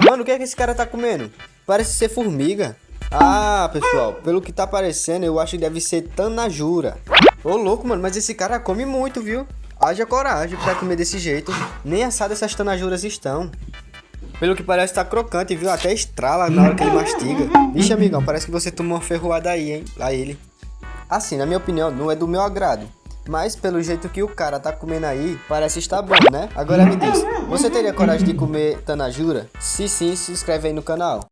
Mano, o que é que esse cara tá comendo? Parece ser formiga. Ah, pessoal, pelo que tá parecendo, eu acho que deve ser tanajura. Ô, louco, mano, mas esse cara come muito, viu? Haja coragem pra comer desse jeito. Nem assado essas tanajuras estão. Pelo que parece tá crocante, viu? Até estrala na hora que ele mastiga. Vixe, amigão, parece que você tomou uma ferroada aí, hein? A ele. Assim, na minha opinião, não é do meu agrado. Mas pelo jeito que o cara tá comendo aí, parece estar bom, né? Agora me diz, você teria coragem de comer tanajura? Se sim, se inscreve aí no canal.